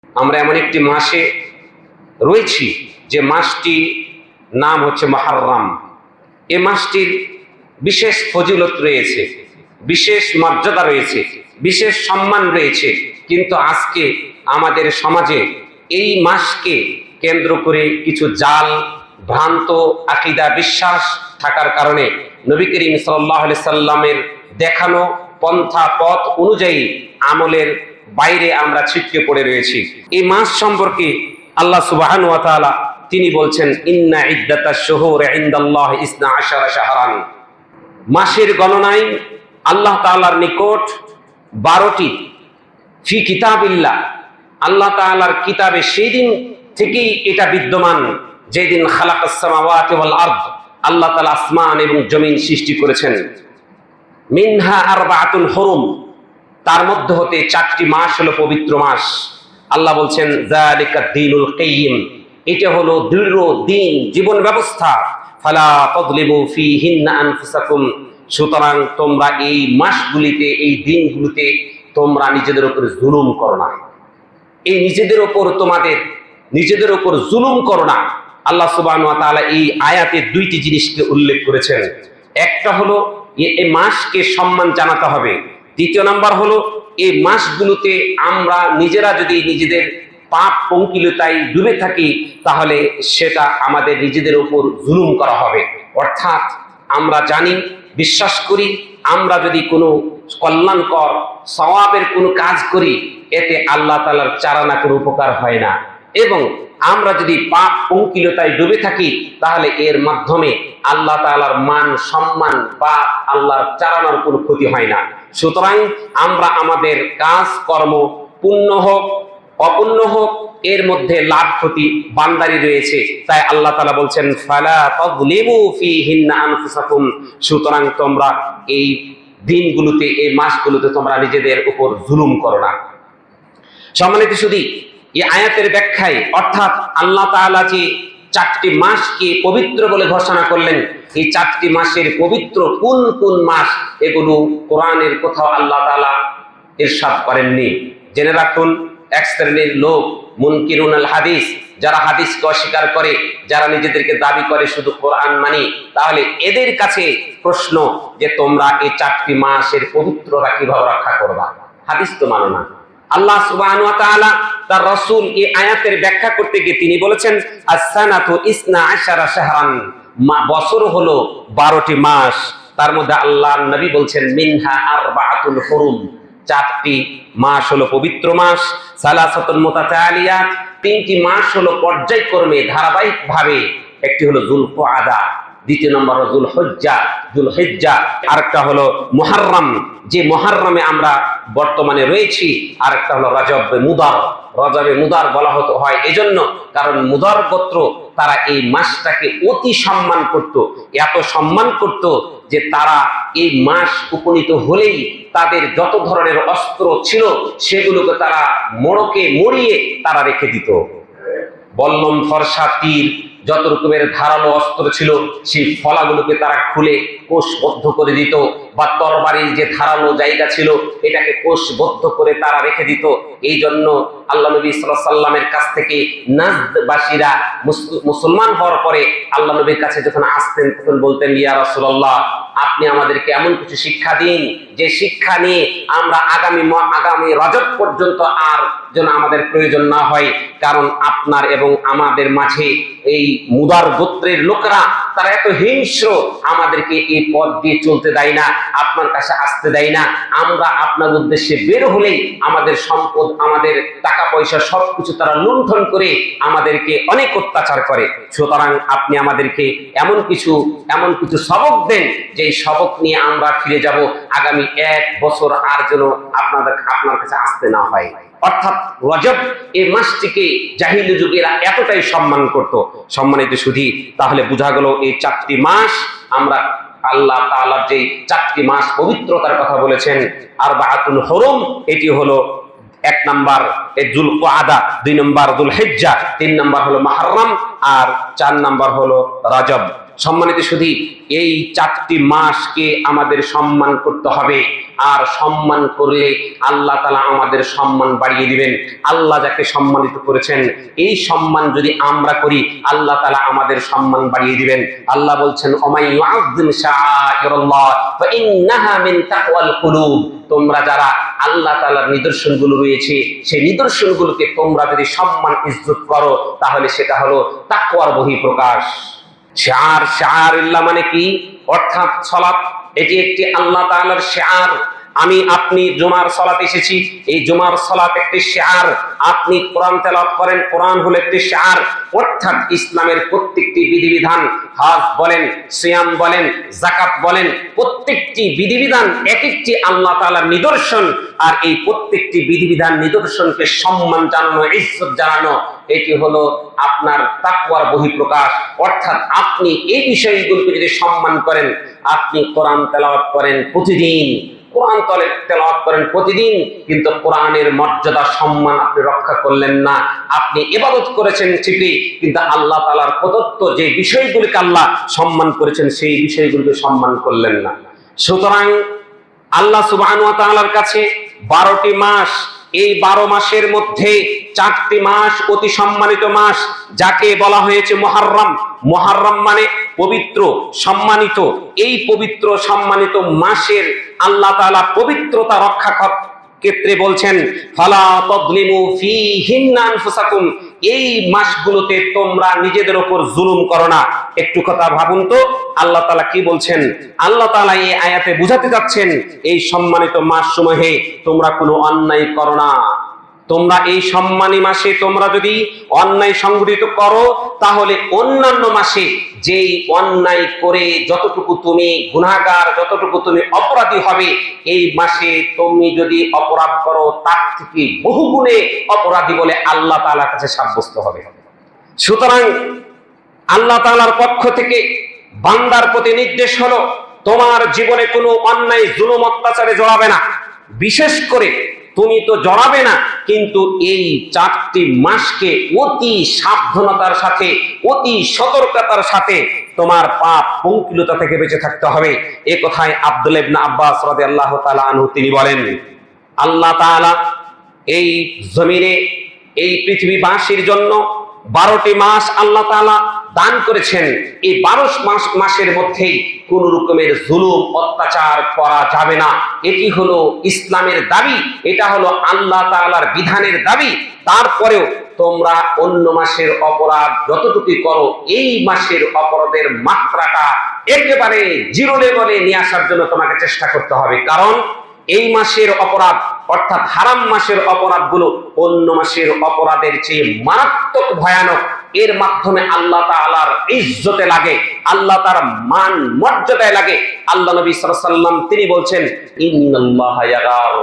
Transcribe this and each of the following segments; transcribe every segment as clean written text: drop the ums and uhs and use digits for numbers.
আমরা এমন একটি মাসে রয়েছি যে মাসটি নাম হচ্ছে মুহররম। এই মাসটির বিশেষ ফজিলত রয়েছে, বিশেষ মর্যাদা রয়েছে, বিশেষ সম্মান রয়েছে। কিন্তু আজকে আমাদের সমাজে এই মাসকে কেন্দ্র করে কিছু জাল ভ্রান্ত আকীদা বিশ্বাস থাকার কারণে নবী করিম সাল্লাল্লাহু আলাইহি সাল্লামের দেখানো পন্থা পথ অনুযায়ী আমলের বাইরে আমরা ছিটকে পড়ে রয়েছি। এই মাস সম্পর্কে আল্লাহ সুবহানাহু ওয়া তাআলা তিনি বলছেন, ইন্না ইদ্দাতাশ শুহুরি ইনদাল্লাহি 12 শাহরান। মাসের গণনায় আল্লাহ তাআলার নিকট 12টি ফি কিতাবিল্লাহ, আল্লাহ তাআলার কিতাবে সেই দিন থেকেই এটা বিদ্যমান যেদিন খালাকাস সামাওয়াতি ওয়াল আরদ, আল্লাহ তাআলা আসমান এবং জমিন সৃষ্টি করেছেন। মিনহা আরবাআতুল হুরুম, তার মধ্যে হতে 4টি মাস হলো পবিত্র মাস। আল্লাহ বলছেন যালিকা দ্বীনুল কাইয়্যিম, এটা হলো দৃঢ় দিন, জীবন ব্যবস্থা। ফালা তাযলিমু ফীহিন্না আনফুসাকুম, সুতরাং তোমরা এই মাসগুলিতে, এই দিনগুলিতে তোমরা নিজেদের উপর জুলুম করো না। এই নিজেদের উপর তোমাদের নিজেদের উপর জুলুম করো না। আল্লাহ সুবহানাহু ওয়া তাআলা এই আয়াতে 2টি জিনিসকে উল্লেখ করেছেন। একটা হলো এই মাসকে সম্মান জানাতে হবে। দ্বিতীয় নাম্বার হলো এই মাসগুলোতে আমরা নিজেরা যদি নিজেদের পাপ পঙ্কিলতায় ডুবে থাকি তাহলে সেটা আমাদের নিজেদের উপর জুলুম করা হবে। অর্থাৎ আমরা জানি, বিশ্বাস করি, আমরা যদি কোনো কল্যাণকর সওয়াবের কোনো কাজ করি এতে আল্লাহ তাআলার চারানা কোনো উপকার হয় না, এবং আমরা যদি পাপ পঙ্কিলতায় ডুবে থাকি তাহলে এর মাধ্যমে আল্লাহ তাআলার মান সম্মান বা আল্লাহর চারানার কোনো ক্ষতি হয় না। সুতরাং আমরা আমাদের কাজ কর্ম পূর্ণ হোক অপূর্ণ হোক এর মধ্যে লাভ ক্ষতি বান্দারই রয়েছে। তাই আল্লাহ তাআলা বলছেন ফালা তাযলিমু ফীহিন্না আনফুসাকুম, সুতরাং তোমরা এই দিনগুলোতে, এই মাসগুলোতে তোমরা নিজেদের উপর জুলুম করো না। সম্মানিত সুধী, এই আয়াতের ব্যাখ্যায় অর্থাৎ আল্লাহ তাআলা যে 4টি মাসকে পবিত্র বলে ঘোষণা করলেন, এই 4টি মাসের পবিত্র কোন কোন মাস এগুলো কোরআনের কোথাও আল্লাহ তাআলা ইরশাদ করেননি। জেনে রাখুন, এক শ্রেণীর লোক মুনকিরুন আল হাদিস, যারা হাদিসকে অস্বীকার করে, যারা নিজেদেরকে দাবি করে শুধু কোরআন মানি, তাহলে এদের কাছে প্রশ্ন যে তোমরা এই 4টি মাসের পবিত্রতা কিভাবে রক্ষা করবা? হাদিস তো মানো না। আল্লাহ সুবহানাহু ওয়া তাআলা তার রাসূল এই আয়াতের ব্যাখ্যা করতে গিয়ে তিনি বলেছেন আস-সানাতু 12 শাহরান, বছর হলো 12টি মাস। তার মধ্যে আল্লাহর নবী বলছেন মিনহা আরবাআতুল হুরুম, 4টি মাস হলো পবিত্র মাস। সালাসাতুন মুতাতালিয়াত, 3টি মাস হলো পর্যায়ক্রমে ধারাবাহিকভাবে, একটি হলো যুলকুআদা, দ্বিতীয় নম্বর হলো যুলহিজ্জা, আরেকটা হলো মুহররম, যে মুহররমে আমরা বর্তমানে রয়েছি, আরেকটা হলো রজবে মুদার বলা হতো হয় এজন্য কারণ মুদার গোত্র তারা এই মাসটাকে অতি সম্মান করত, এত সম্মান করত যে তারা এই মাস উপনীত হলেই তাদের যত ধরনের অস্ত্র ছিল সেগুলোকে তারা মরিয়ে তারা রেখে দিত। বল্লম, ফরসা, তীর, যত রকমের ধারালো অস্ত্র ছিল সেই ফলাগুলোকে তারা খুলে কোষবদ্ধ করে দিত, বা তরবারির যে ধারালো জায়গা ছিল এটাকে কোষবদ্ধ করে তারা রেখে দিত। এই জন্য আল্লাহ নবী সাল্লাল্লাহু আলাইহি ওয়াসাল্লামের কাছ থেকে নাজদবাসীরা মুসলমান হওয়ার পরে আল্লাহ নবীর কাছে যখন আসতেন তখন বলতেন, ইয়া রাসূলুল্লাহ, আপনি আমাদেরকে এমন কিছু শিক্ষা দিন যে শিক্ষা নিয়ে আমরা আগামী রজব পর্যন্ত আর যেন আমাদের প্রয়োজন না হয়, কারণ আপনার এবং আমাদের মাঝে এই মুদার গোত্রের লোকরা তারা এত হিংস্র, আমাদেরকে এই পথ দিয়ে চলতে দেয় না, আপনার কাছে আসতে দেয় না। আমরা আপনার উদ্দেশ্যে বের হলেই আমাদের সম্পদ, আমাদের টাকা পয়সা সবকিছু তারা লুণ্ঠন করে আমাদেরকে অনেক অত্যাচার করে। সুতরাং আপনি আমাদেরকে এমন কিছু সবক দেন যে সবক নিয়ে আমরা ফিরে যাব আগামী 1 বছর আর যেন আপনার কাছে আসতে না হয়। অর্থাৎ রজব এই মাসটিকে জাহিলি যুগেরা এতটাই সম্মান করত। সম্মানিত সুধী, তাহলে বোঝা গেল এই 4টি মাস আমরা আল্লাহ তাআলার যে 4টি মাস পবিত্রতার কথা বলেছেন, আরবাআতুল হুরুম, এটি হলো 1 নাম্বার যুলকুআদা, 2 নাম্বার যুলহিজ্জা, 3 নাম্বার হলো মুহররম, আর 4 নাম্বার হলো রজব। সম্মানিত শুধু এই 4টি মাসকে আমাদের সম্মান করতে হবে, আর সম্মান করলে আল্লাহ তাআলা আমাদের সম্মান বাড়িয়ে দিবেন। আল্লাহ যাকে সম্মানিত করেছেন এই সম্মান যদি আমরা করি আল্লাহ তাআলা আমাদের সম্মান বাড়িয়ে দিবেন। আল্লাহ বলছেন ওমাই ইউআযযিম শাআইরাল্লাহ ফাইন্নাহা মিন তাকওয়াল কুলুব, তোমরা যারা আল্লাহ তাআলার নিদর্শনগুলো রয়েছে সেই নিদর্শনগুলোকে তোমরা যদি সম্মান ইজ্জত করো তাহলে সেটা হলো তাকওয়ার বহিঃপ্রকাশ। শাআইরুল্লাহ মানে কি? অর্থাৎ সালাত, এটি একটি আল্লাহ তাআলার শিআর। আমি আপনি জুমার সালাত এসেছি, এই জুমার সালাত একটি শিআর। আপনি কোরআন তেলাওয়াত করেন, কোরআন হলো একটি শিআর। অর্থাৎ ইসলামের প্রত্যেকটি বিধিবিধান, হজ বলেন, সিয়াম বলেন, যাকাত বলেন, প্রত্যেকটি বিধিবিধান এক একটি আল্লাহ তাআলার নিদর্শন। আর এই প্রত্যেকটি বিধিবিধান নিদর্শনকে সম্মান জানানো, ইজ্জত জানানো, এটি হলো আপনার তাকওয়ার বহিঃপ্রকাশ। অর্থাৎ আপনি এই বিষয়গুলোকে যদি সম্মান করেন, আপনি কোরআন তেলাওয়াত করেন প্রতিদিন, কোরআন তেলাওয়াত করেন প্রতিদিন, কিন্তু কোরআনের মর্যাদা সম্মান আপনি রক্ষা করলেন না। আপনি ইবাদত করেছেন ঠিকই, কিন্তু আল্লাহ তাআলার প্রদত্ত যে বিষয়গুলিকে আল্লাহ সম্মান করেছেন সেই বিষয়গুলিকে সম্মান করলেন না। সুতরাং আল্লাহ সুবহানাহু ওয়া তাআলার কাছে 12টি মাস, এই 12 মাসের মধ্যে 4টি মাস অতি সম্মানিত মাস, যাকে বলা হয়েছে মুহররম। মুহররম মানে পবিত্র, সম্মানিত। এই পবিত্র সম্মানিত মাসের আল্লাহ তাআলা পবিত্রতা রক্ষা ক্ষেত্রে বলছেন ফালা তাযলিমু ফীহিন্না আনফুসাকুম, এই মাসগুলোতে তোমরা নিজেদের উপর জুলুম করো না। একটু কথা ভাবুন তো, আল্লাহ তাআলা কি বলছেন? আল্লাহ তাআলা এই আয়াতে বুঝাতে যাচ্ছেন এই সম্মানিত মাস সমূহে তোমরা কোনো অন্যায় করো না। তোমরা এই সম্মানী মাসে তোমরা যদি অন্যায় সংঘটিত করো তাহলে অন্যান্য মাসে যেই অন্যায় করে যতটুকু তুমি গুনাহগার, যতটুকু তুমি অপরাধী হবে, এই মাসে তুমি যদি অপরাধ করো তার থেকে বহুগুণে অপরাধী বলে আল্লাহ তাআলার কাছে সাব্যস্ত হবে। সুতরাং আল্লাহ তাআলার পক্ষ থেকে বান্দার প্রতি নির্দেশ হলো তোমার জীবনে কোনো অন্যায় জুলুম অত্যাচারে জড়াবে না। বিশেষ করে তুমি তো জড়াবে না, কিন্তু এই 4টি মাসকে অতি সাবধানতার সাথে, অতি সতর্কতার সাথে তোমার পাপ পঙ্কিলতা থেকে বেঁচে থাকতে হবে। এ কথায় আব্দুল্লাহ ইবনে আব্বাস রাদিয়াল্লাহু তাআলা আনহু তিনি বলেন, আল্লাহ তাআলা এই জমিনে এই পৃথিবীবাসীর জন্য 12টি মাস আল্লাহ তাআলা দান করেছেন। এই 12 মাসের মধ্যেই কোন রকমের জুলুম অত্যাচার করা যাবে না। এটি হলো ইসলামের দাবি, এটা হলো আল্লাহ তাআলার বিধানের দাবি। তারপরেও তোমরা অন্য মাসের অপরাধ যতটুকু করো, এই মাসের অপরাধের মাত্রাটা একেবারে জিরো লেভেলে নিয়ে আসার জন্য তোমাকে চেষ্টা করতে হবে। কারণ এই মাসের অপরাধ অর্থাৎ হারাম মাসের অপরাধগুলো অন্য মাসের অপরাধের চেয়ে মারাত্মক ভয়ানক। এর মাধ্যমে আল্লাহ তাআলার ইজ্জতে লাগে, আল্লাহ তার মান মর্যাদায় লাগে। আল্লাহ নবী সাল্লাল্লাহু আলাইহি ওয়াসাল্লাম তিনি বলছেন, ইন্নাল্লাহা ইয়াগার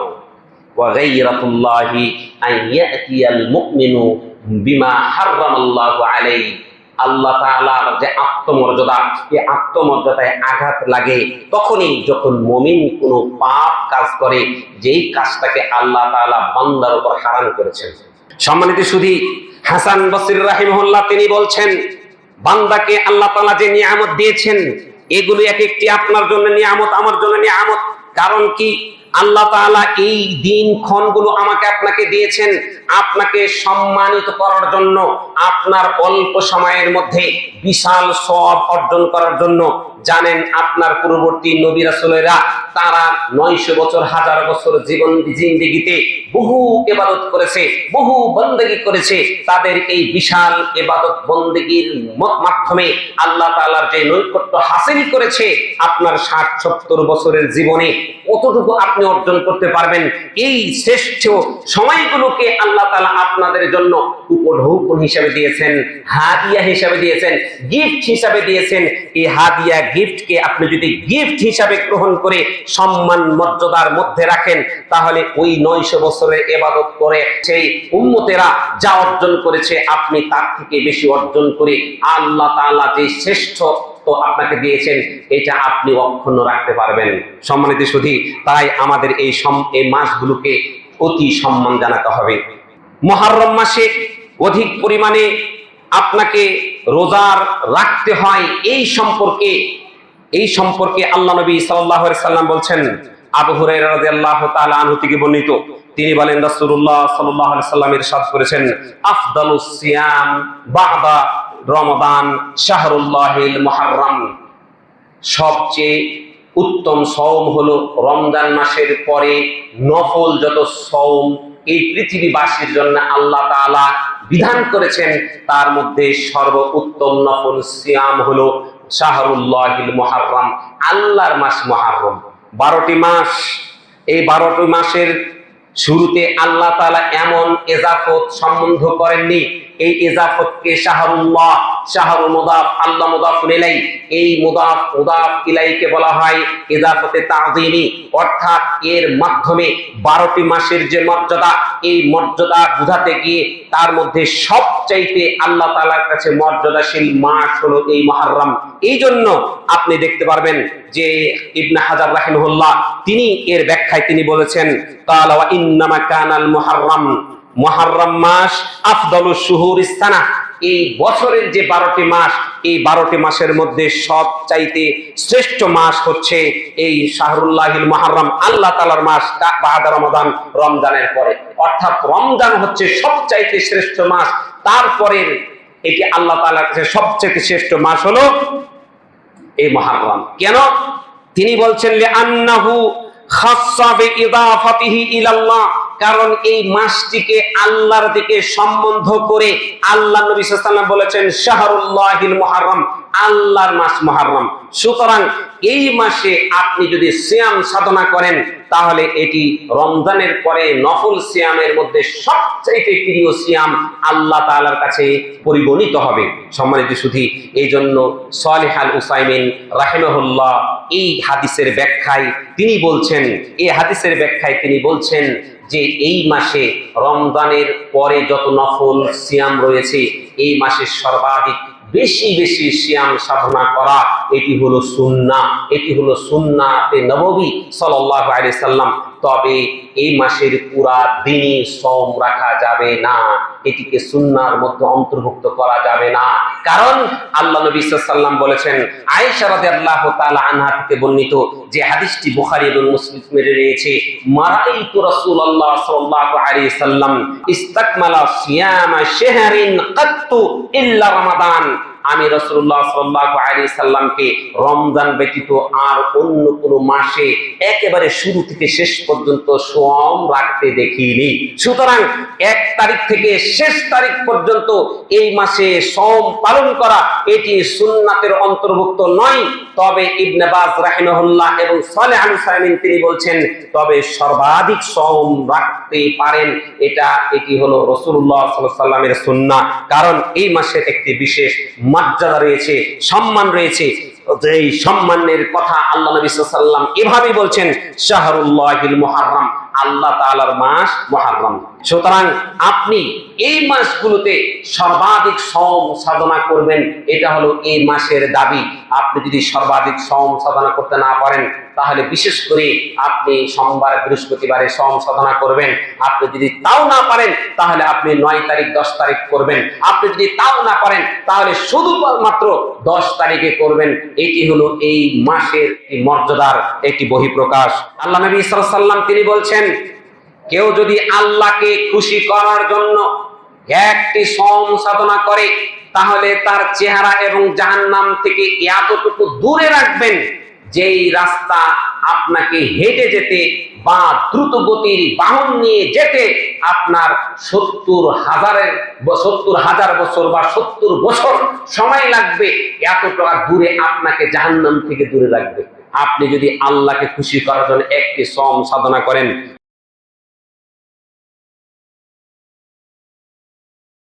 ওয়া গায়রাতুল্লাহি আন ইয়াতিয়াল মুমিনু বিমা হারামাল্লাহু আলাইহি। আল্লাহ তাআলার যে আত্মমর্যাদা, এই আত্মমর্যাদায় আঘাত লাগে তখনই যখন মুমিন কোনো পাপ কাজ করে, যেই কাজটাকে আল্লাহ তাআলা বান্দার উপর হারাম করেছেন। সম্মানিত সুধী, হাসান বসরি রাহিমাহুল্লাহ তিনি বলছেন, বান্দাকে আল্লাহ তাআলা যে নিয়ামত দিয়েছেন এগুলো এক একটি আপনার জন্য নিয়ামত, আমার জন্য নিয়ামত। কারণ কি? আল্লাহ তাআলা এই দিন ক্ষণগুলো আমাকে আপনাকে দিয়েছেন আপনাকে সম্মানিত করার জন্য, আপনার অল্প সময়ের মধ্যে বিশাল সওয়াব অর্জন করার জন্য। জানেন আপনার পূর্ববর্তী নবী রাসূলেরা তারা 900 বছর, 1000 বছর জীবন জিন্দেগিতে বহু ইবাদত করেছে, বহু বন্দেগী করেছে। তাদের এই বিশাল ইবাদত বন্দেগীর মাধ্যমে আল্লাহ তাআলার যে নৈকট্য হাসিল করেছে, আপনার 60-70 বছরের জীবনে কতটুকু আপনি অর্জন করতে পারবেন? এই শ্রেষ্ঠ সময়গুলোকে আল্লাহ তাআলা আপনাদের জন্য উপঢৌকন হিসেবে দিয়েছেন, হাদিয়া হিসেবে দিয়েছেন, গিফট হিসেবে দিয়েছেন। এই হাদিয়া গিফটকে আপনি যদি গিফট হিসাবে গ্রহণ করে সম্মান মর্যাদার মধ্যে রাখেন, তাহলে ওই 900 বছরের ইবাদত করে সেই উম্মতেরা যা অর্জন করেছে আপনি তার থেকে বেশি অর্জন করে আল্লাহ তাআলা যে শ্রেষ্ঠ আপনাকে দিয়েছেন এটা আপনি অক্ষুণ্ণ রাখতে পারবেন। সম্মানিত সুধী, তাই আমাদের এই মাসগুলোকে অতি সম্মান জানাতে হবে। মুহররম মাসে অধিক পরিমাণে আপনাকে রোজার রাখতে হয়, এই সম্পর্কে আল্লাহ নবী সাল্লাল্লাহু আলাইহি সাল্লাম বলছেন। আবু হুরায়রা রাদিয়াল্লাহু তাআলা আনহু থেকে বর্ণিত, তিনি বলেন রাসূলুল্লাহ সাল্লাল্লাহু আলাইহি সাল্লাম ইরশাদ করেছেন, আফদালুস সিয়াম বা'দা রমাদান শাহরুল্লাহিল মুহাররম। সবচেয়ে উত্তম সওম হলো রমজান মাসের পরে নফল যত সওম এই পৃথিবীবাসীর জন্য আল্লাহ তাআলা বিধান করেছেন, তার মধ্যে সর্বোত্তম নফল সিয়াম হলো শাহরুল্লাহিল মুহাররম, আল্লাহর মাস মুহাররম। 12টি মাস, এই 12টি মাসের শুরুতে আল্লাহ তাআলা এমন ইজাফত সম্বন্ধ করেননি। এই ইজাফতকে শাহরুল্লাহ, শাহরুল মুদাফ, আল্লাহ মুদাফুন ইলাই, এই মুদাফ মুদাফ ইলাইকে বলা হয় ইজাফতে তাযীমি, অর্থাৎ এর মাধ্যমে 12টি মাসের যে মর্যাদা, এই মর্যাদা বোঝাতে গিয়ে তার মধ্যে সবচাইতে আল্লাহ তাআলার কাছে মর্যাদাশীল মাস হলো এই মুহররম। এই জন্য আপনি দেখতে পারবেন যে ইবনে হাজার রাহিমাহুল্লাহ তিনি এর ব্যাখ্যায় তিনি বলেছেন, ক্বালা ওয়া ইন্নামা কানাল মুহররম, মুহররম মাস আফদালুশ শুহুরিস সানাহ, এই বছরের যে 12টি মাস, এই 12টি মাসের মধ্যে সবচাইতে শ্রেষ্ঠ মাস হচ্ছে এই শাহরুল্লাহিল মুহাররম, আল্লাহ তাআলার মাস, বাদা রমাদান, রমজানের পরে। অর্থাৎ রমজান হচ্ছে সবচাইতে শ্রেষ্ঠ মাস, তারপরে এটি আল্লাহ তাআলার কাছে সবচেয়ে শ্রেষ্ঠ মাস হলো এই মুহররম। কেন? তিনি বলছেন লিআন্নাহু খাসসা বিইদাফাতিহি ইলাল্লাহ, কারণ এই মাসটিকে আল্লাহর দিকে সম্বন্ধ করে আল্লাহ নবী সাল্লাল্লাহু আলাইহি ওয়াসাল্লাম বলেছেন শাহরুল্লাহিল মুহাররম, আল্লাহর মাস মুহররম। সুতরাং এই মাসে আপনি যদি সিয়াম সাধনা করেন তাহলে এটি রমজানের পরে নফল সিয়ামের মধ্যে সবচেয়ে প্রিয় সিয়াম আল্লাহ তাআলার কাছে পরিগণিত হবে। সম্মানিত সুধী, এই জন্য সালেহ আল উসাইমিন রাহিমাহুল্লাহ এই হাদিসের ব্যাখ্যায় তিনি বলছেন যে এই মাসে রমজানের পরে যত নফল সিয়াম রয়েছে, এই মাসে সর্বাধিক বেশি বেশি সিয়াম সাধনা করা এটি হলো সুন্নাহ, এটি হলো সুন্নাতে নববী সাল্লাল্লাহু আলাইহি সাল্লাম। তবে এই মাসের পুরা দিনই সওম রাখা যাবে না, এটিকে সুন্নাহর মধ্যে অন্তর্ভুক্ত করা যাবে না। কারণ আল্লাহ নবী সাল্লাল্লাহু আলাইহি সাল্লাম বলেছেন, আয়েশা রাদিয়াল্লাহু তাআলা আনহা থেকে বর্ণিত যে হাদিসটি বুখারী এবং মুসলিমে রয়েছে, মারাইতু রাসূলুল্লাহ সাল্লাল্লাহু আলাইহি সাল্লাম ইস্তাকমালা সিয়ামা শাহরিন কাত্তু ইল্লা রমাদান, আমি রাসূলুল্লাহ সাল্লাল্লাহু আলাইহি সাল্লামকে রমজান ব্যতীত আর অন্য কোন মাসে একেবারে শুরু থেকে শেষ পর্যন্ত সওম রাখতে দেখিনি। সুতরাং 1 তারিখ থেকে শেষ তারিখ পর্যন্ত এই মাসে সওম পালন করা এটি সুন্নাতের অন্তর্ভুক্ত নয়। তবে ইবনে বাজ রাহিমাহুল্লাহ এবং সালেহ আল উসাইমিন তিনি বলছেন, তবে সর্বাধিক সওম রাখতে পারেন, এটি হলো রাসূলুল্লাহ সাল্লাল্লাহু আলাইহি সাল্লামের সুন্নাহ। কারণ এই মাসের একটি বিশেষ মর্যাদা রয়েছে, সম্মান রয়েছে। এই সম্মানের কথা আল্লাহ নবী সাল্লাল্লাহু আলাইহি ওয়াসাল্লাম এভাবেই বলছেন, শাহরুল্লাহিল মুহাররম, আল্লাহ তাআলার মাস মুহররম। সুতরাং আপনি এই মাসগুলোতে সর্বাধিক সওম সাধনা করবেন, এটা হলো এই মাসের দাবি। আপনি যদি সর্বাধিক সওম সাধনা করতে না পারেন তাহলে বিশেষ করে আপনি সোমবার বৃহস্পতিবারে সওম সাধনা করবেন। আপনি যদি তাও না পারেন তাহলে আপনি 9 তারিখ 10 তারিখ করবেন। আপনি যদি তাও না পারেন তাহলে শুধুমাত্র 10 তারিখে করবেন। এটি হলো এই মাসের মর্যাদার একটি বহিঃপ্রকাশ। আল্লাহ নবী সাল্লাল্লাহু আলাইহি ওয়াসাল্লাম তিনি বলছেন, কেউ যদি আল্লাহকে খুশি করার জন্য একটি সওম সাধনা করে তাহলে তার চেহারা এবং জাহান্নাম থেকে এতটুকু দূরে রাখবেন যেই রাস্তা আপনাকে হেঁটে যেতে বা দ্রুত গতির বাহন নিয়ে যেতে আপনার 70,000 বছর বা 70 বছর সময় লাগবে, এতটা দূরে আপনাকে জাহান্নাম থেকে দূরে রাখবে। আপনি যদি আল্লাহকে খুশি করার জন্য একটি সওম সাধনা করেন